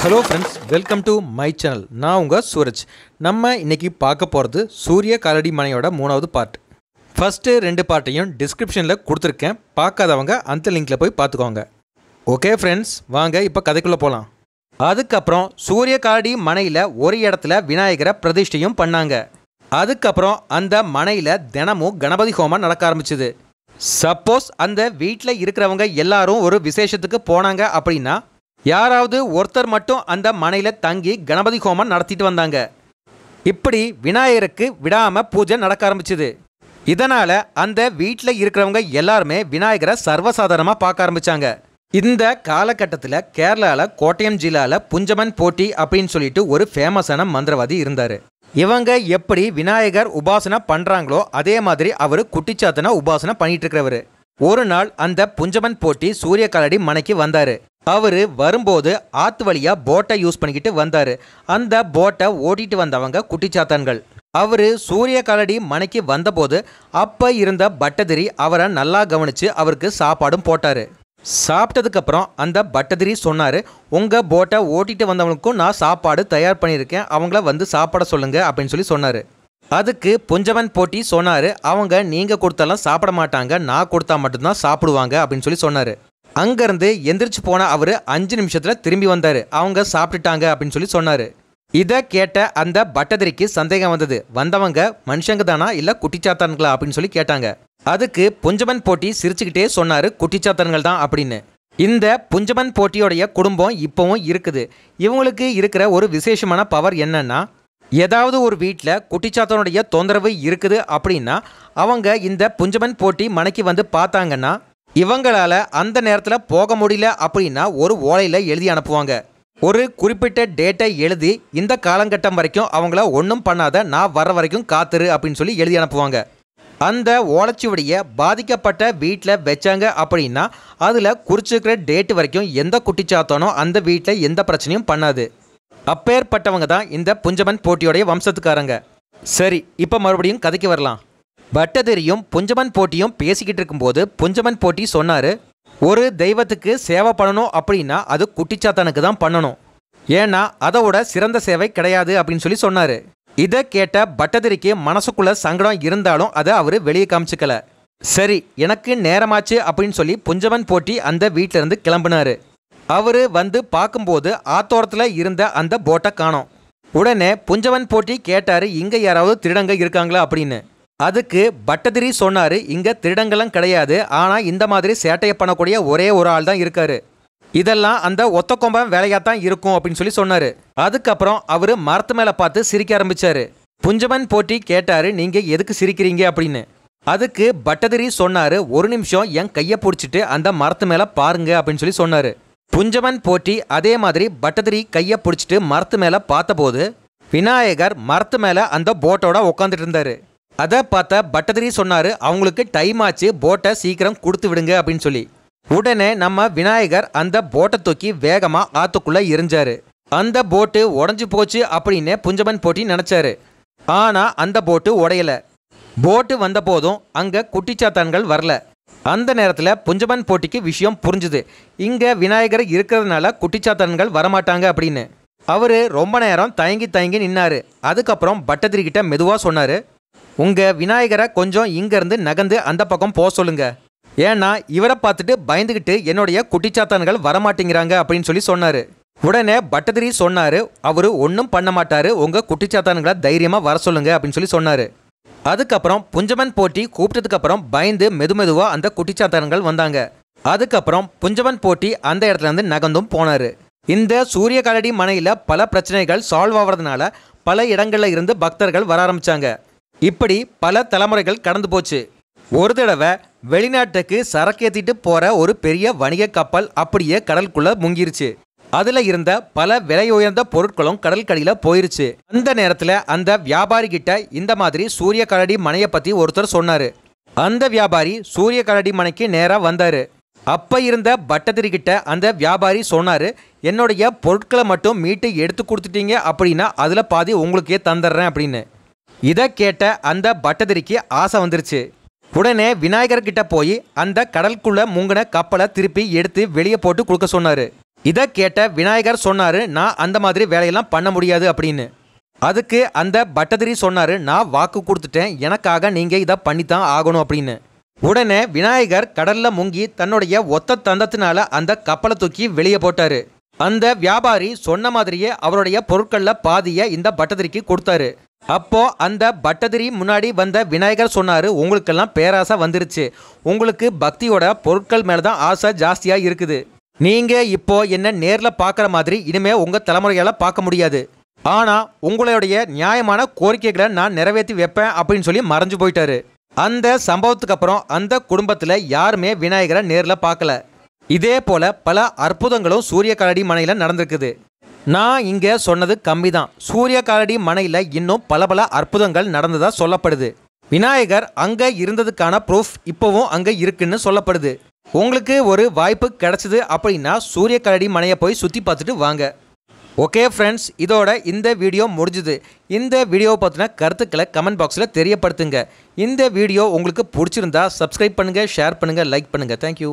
Hello friends, welcome to my channel. நான் உங்கள் சூரஜ். நம்ம இன்றைக்கி பார்க்க போகிறது சூரிய காலடி மனையோட 3வது பார்ட். ஃபஸ்ட்டு 2 பார்ட்டையும் டிஸ்கிரிப்ஷனில் கொடுத்துருக்கேன். பார்க்காதவங்க அந்த லிங்கில் போய் பார்த்துக்கோங்க. ஓகே ஃப்ரெண்ட்ஸ், வாங்க இப்போ கதைக்குள்ளே போகலாம். அதுக்கப்புறம் சூரிய காலடி மனையில் ஒரு இடத்துல விநாயகரை பிரதிஷ்டையும் பண்ணாங்க. அதுக்கப்புறம் அந்த மனையில் தினமும் கணபதி ஹோமம் நடக்க ஆரம்பிச்சுது. சப்போஸ் அந்த வீட்டில் இருக்கிறவங்க எல்லாரும் ஒரு விசேஷத்துக்கு போனாங்க அப்படின்னா யாராவது ஒருத்தர் மட்டும் அந்த மனையில் தங்கி கணபதி ஹோமம் நடத்திட்டு வந்தாங்க. இப்படி விநாயகருக்கு விடாமல் பூஜை நடக்க ஆரம்பிச்சுது. இதனால் அந்த வீட்டில் இருக்கிறவங்க எல்லாருமே விநாயகரை சர்வசாதாரணமாக பார்க்க ஆரம்பித்தாங்க. இந்த காலகட்டத்தில் கேரளாவில் கோட்டயம் ஜில்லாவில் புஞ்சமன் போட்டி அப்படின்னு சொல்லிட்டு ஒரு ஃபேமஸான மந்திரவாதி இருந்தார். இவங்க எப்படி விநாயகர் உபாசனை பண்ணுறாங்களோ அதே மாதிரி அவர் குட்டிச்சாத்தனை உபாசனை பண்ணிட்டு இருக்கிறவர். ஒரு நாள் அந்த புஞ்சமன் போட்டி சூரிய காலடி மனைக்கு வந்தார். அவர் வரும்போது ஆத்து வழியாக போட்டை யூஸ் பண்ணிக்கிட்டு வந்தார். அந்த போட்டை ஓட்டிட்டு வந்தவங்க குட்டிச்சாத்தான்கள். அவர் சூரிய காலடி மனைக்கு வந்தபோது அப்போ இருந்த பட்டதிரி அவரை நல்லா கவனித்து அவருக்கு சாப்பாடும் போட்டார். சாப்பிட்டதுக்கப்புறம் அந்த பட்டதிரி சொன்னார், உங்கள் போட்டை ஓட்டிட்டு வந்தவங்களுக்கும் நான் சாப்பாடு தயார் பண்ணியிருக்கேன், அவங்கள வந்து சாப்பிட சொல்லுங்கள் அப்படின்னு சொல்லி சொன்னார். அதுக்கு புஞ்சமன் போட்டி சொன்னார், அவங்க நீங்கள் கொடுத்தாலும் சாப்பிட மாட்டாங்க, நான் கொடுத்தா மட்டும்தான் சாப்பிடுவாங்க அப்படின்னு சொல்லி சொன்னார். அங்கேருந்து எந்திரிச்சு போன அவர் 5 நிமிஷத்தில் திரும்பி வந்தார். அவங்க சாப்பிட்டுட்டாங்க அப்படின்னு சொல்லி சொன்னார். இதை கேட்ட அந்த பட்டதிரிக்கு சந்தேகம் வந்தது. வந்தவங்க மனுஷங்க தானா இல்லை குட்டிச்சாத்தான்களா அப்படின்னு சொல்லி கேட்டாங்க. அதுக்கு புஞ்சமன் போட்டி சிரிச்சுக்கிட்டே சொன்னார், குட்டிச்சாத்தான்கள் தான் அப்படின்னு. இந்த புஞ்சமன் போட்டியோடைய குடும்பம் இப்போவும் இருக்குது. இவங்களுக்கு இருக்கிற ஒரு விசேஷமான பவர் என்னன்னா, ஏதாவது ஒரு வீட்டில் குட்டிச்சாத்தானுடைய தொந்தரவு இருக்குது அப்படின்னா அவங்க இந்த புஞ்சமன் போட்டி மனைக்கு வந்து பார்த்தாங்கன்னா இவங்களால் அந்த நேரத்தில் போக முடியல அப்படின்னா ஒரு ஓலையில் எழுதி அனுப்புவாங்க. ஒரு குறிப்பிட்ட டேட்டை எழுதி இந்த காலகட்டம் வரைக்கும் அவங்கள ஒன்றும் பண்ணாத, நான் வர வரைக்கும் காத்துரு அப்படின்னு சொல்லி எழுதி அனுப்புவாங்க. அந்த ஓலைச்சுவடியை பாதிக்கப்பட்ட வீட்டில் வச்சாங்க அப்படின்னா அதில் குறிச்சிருக்கிற டேட்டு வரைக்கும் எந்த குட்டிச்சாத்தானோ அந்த வீட்டில் எந்த பிரச்சனையும் பண்ணாது. அப்பேற்பட்டவங்க தான் இந்த புஞ்சமன் போட்டியோடைய வம்சத்துக்காரங்க. சரி, இப்போ மறுபடியும் கதைக்கு வரலாம். பட்டதிரியும் புஞ்சமன் போட்டியும் பேசிக்கிட்டு இருக்கும்போது புஞ்சமன் போட்டி சொன்னார், ஒரு தெய்வத்துக்கு சேவை பண்ணணும் அப்படின்னா அது குட்டிச்சாத்தானுக்கு தான் பண்ணணும், ஏன்னா அதோட சிறந்த சேவை கிடையாது அப்படின்னு சொல்லி சொன்னார். இதை கேட்ட பட்டதிரிக்கு மனசுக்குள்ள சங்கடம் இருந்தாலும் அதை அவர் வெளியே காமிச்சிக்கல. சரி, எனக்கு நேரமாச்சு அப்படின்னு சொல்லி புஞ்சமன் போட்டி அந்த வீட்டிலேருந்து கிளம்பினார். அவர் வந்து பார்க்கும்போது ஆத்தோரத்தில் இருந்த அந்த போட்டை காணோம். உடனே புஞ்சமன் போட்டி கேட்டார், இங்கே யாராவது திருடங்க இருக்காங்களா அப்படின்னு. அதுக்கு பட்டதிரி சொன்னார், இங்கே திருடங்களும் கிடையாது, ஆனால் இந்த மாதிரி சேட்டையை பண்ணக்கூடிய ஒரே ஒரு ஆள் தான் இருக்காரு, இதெல்லாம் அந்த ஒத்த கொம்பன் வேலையாக தான் இருக்கும் அப்படின்னு சொல்லி சொன்னார். அதுக்கப்புறம் அவர் மரத்து மேலே பார்த்து சிரிக்க ஆரம்பித்தார். புஞ்சமன் போட்டி கேட்டார், நீங்கள் எதுக்கு சிரிக்கிறீங்க அப்படின்னு. அதுக்கு பட்டதிரி சொன்னார், ஒரு நிமிஷம் என் கையை பிடிச்சிட்டு அந்த மரத்து மேலே பாருங்க அப்படின்னு சொல்லி சொன்னார். புஞ்சமன் போட்டி அதே மாதிரி பட்டதிரி கையை பிடிச்சிட்டு மரத்து மேலே பார்த்தபோது விநாயகர் மரத்து மேலே அந்த போட்டோட உட்காந்துட்டு இருந்தார். அதை பார்த்த பட்டதிரி சொன்னார், அவங்களுக்கு டைம் ஆச்சு, போட்டை சீக்கிரம் கொடுத்து விடுங்க அப்படின்னு சொல்லி. உடனே நம்ம விநாயகர் அந்த போட்டை தூக்கி வேகமாக ஆற்றுக்குள்ளே எரிஞ்சார். அந்த போட்டு உடஞ்சி போச்சு அப்படின்னு புஞ்சமன் போட்டி நினச்சாரு. ஆனால் அந்த போட்டு உடையலை. போட்டு வந்த போதும் அங்கே குட்டிச்சாத்தான்கள் வரல. அந்த நேரத்தில் புஞ்சமன் போட்டிக்கு விஷயம் புரிஞ்சுது, இங்கே விநாயகர் இருக்கிறதுனால குட்டிச்சாத்தான்கள் வரமாட்டாங்க அப்படின்னு. அவர் ரொம்ப நேரம் தயங்கி நின்னார். அதுக்கப்புறம் பட்டதிரிக்கிட்ட மெதுவாக சொன்னார், உங்கள் விநாயகரை கொஞ்சம் இங்கேருந்து நகர்ந்து அந்த பக்கம் போக சொல்லுங்க, ஏன்னா இவரை பார்த்துட்டு பயந்துக்கிட்டு என்னுடைய குட்டிச்சாத்தான்கள் வரமாட்டேங்கிறாங்க அப்படின்னு சொல்லி சொன்னார். உடனே பட்டதிரி சொன்னார், அவர் ஒன்றும் பண்ண மாட்டார், உங்கள் குட்டிச்சாத்தான்களை தைரியமாக வர சொல்லுங்க அப்படின்னு சொல்லி சொன்னார். அதுக்கப்புறம் புஞ்சமன் போட்டி கூப்பிட்டதுக்கப்புறம் பயந்து மெதுவாக அந்த குட்டிச்சாத்தான்கள் வந்தாங்க. அதுக்கப்புறம் புஞ்சமன் போட்டி அந்த இடத்துலேருந்து நகர்ந்தும் போனார். இந்த சூரிய காலடி மனையில் பல பிரச்சனைகள் சால்வ் ஆகிறதுனால பல இடங்களில் இருந்து பக்தர்கள் வர ஆரம்பித்தாங்க. இப்படி பல தலைமுறைகள் கடந்து போச்சு. ஒரு தடவை வெளிநாட்டுக்கு சரக்கேற்றிட்டு போகிற ஒரு பெரிய வணிக கப்பல் அப்படியே கடலுக்குள்ளே முங்கிருச்சு. அதில் இருந்த பல விலை உயர்ந்த பொருட்களும் கடற்கடியில் போயிருச்சு. அந்த நேரத்தில் அந்த வியாபாரி கிட்ட இந்த மாதிரி சூரிய காலடி மனையை பற்றி ஒருத்தர் சொன்னார். அந்த வியாபாரி சூரிய காலடி மனைக்கு நேராக வந்தார். அப்போ இருந்த பட்டதிரி கிட்ட அந்த வியாபாரி சொன்னார், என்னுடைய பொருட்களை மட்டும் மீட்டு எடுத்து கொடுத்துட்டீங்க அப்படின்னா அதில் பாதி உங்களுக்கே தந்துடுறேன் அப்படின்னு. இதை கேட்ட அந்த பட்டதிரிக்கு ஆசை வந்துருச்சு. உடனே விநாயகர்கிட்ட போய் அந்த கடலுக்குள்ளே முங்கின கப்பலை திருப்பி எடுத்து வெளியே போட்டு கொடுக்க சொன்னார். இதை கேட்ட விநாயகர் சொன்னார், நான் அந்த மாதிரி வேலையெல்லாம் பண்ண முடியாது அப்படின்னு. அதுக்கு அந்த பட்டதிரி சொன்னார், நான் வாக்கு கொடுத்துட்டேன், எனக்காக நீங்கள் இதை பண்ணித்தான் ஆகணும் அப்படின்னு. உடனே விநாயகர் கடலில் முங்கி தன்னுடைய ஒத்த தந்தத்தினால அந்த கப்பலை தூக்கி வெளியே போட்டார். அந்த வியாபாரி சொன்ன மாதிரியே அவருடைய பொருட்களில் பாதியை இந்த பட்டதிரிக்கு கொடுத்தாரு. அப்போ அந்த பட்டதிரி முன்னாடி வந்த விநாயகர் சொன்னார், உங்களுக்கெல்லாம் பேராசை வந்துருச்சு, உங்களுக்கு பக்தியோட பொருட்கள் மேலே தான் ஆசை ஜாஸ்தியாக இருக்குது. நீங்கள் இப்போ என்ன நேரில் பார்க்குற மாதிரி இனிமேல் உங்கள் தலைமுறையால் பார்க்க முடியாது. ஆனால் உங்களுடைய நியாயமான கோரிக்கைகளை நான் நிறைவேற்றி வைப்பேன் அப்படின்னு சொல்லி மறைஞ்சு போயிட்டாரு. அந்த சம்பவத்துக்கு அப்புறம் அந்த குடும்பத்தில் யாருமே விநாயகரை நேரில் பார்க்கல. இதே போல் பல அற்புதங்களும் சூரிய காலடி மனையில் நடந்திருக்குது. நான் இங்கே சொன்னது கம்மி தான். சூரிய காலடி மனையில் இன்னும் பல அற்புதங்கள் நடந்ததாக சொல்லப்படுது. விநாயகர் அங்கே இருந்ததுக்கான ப்ரூஃப் இப்போவும் அங்கே இருக்குன்னு சொல்லப்படுது. உங்களுக்கு ஒரு வாய்ப்பு கிடைச்சிது அப்படின்னா சூரிய காலடி மனையை போய் சுற்றி பார்த்துட்டு வாங்க. ஓகே ஃப்ரெண்ட்ஸ், இதோட இந்த வீடியோ முடிஞ்சுது. இந்த வீடியோவை பற்றின கருத்துக்களை கமெண்ட் பாக்ஸில் தெரியப்படுத்துங்க. இந்த வீடியோ உங்களுக்கு பிடிச்சிருந்தா சப்ஸ்கிரைப் பண்ணுங்கள், ஷேர் பண்ணுங்கள், லைக் பண்ணுங்கள். தேங்க்யூ.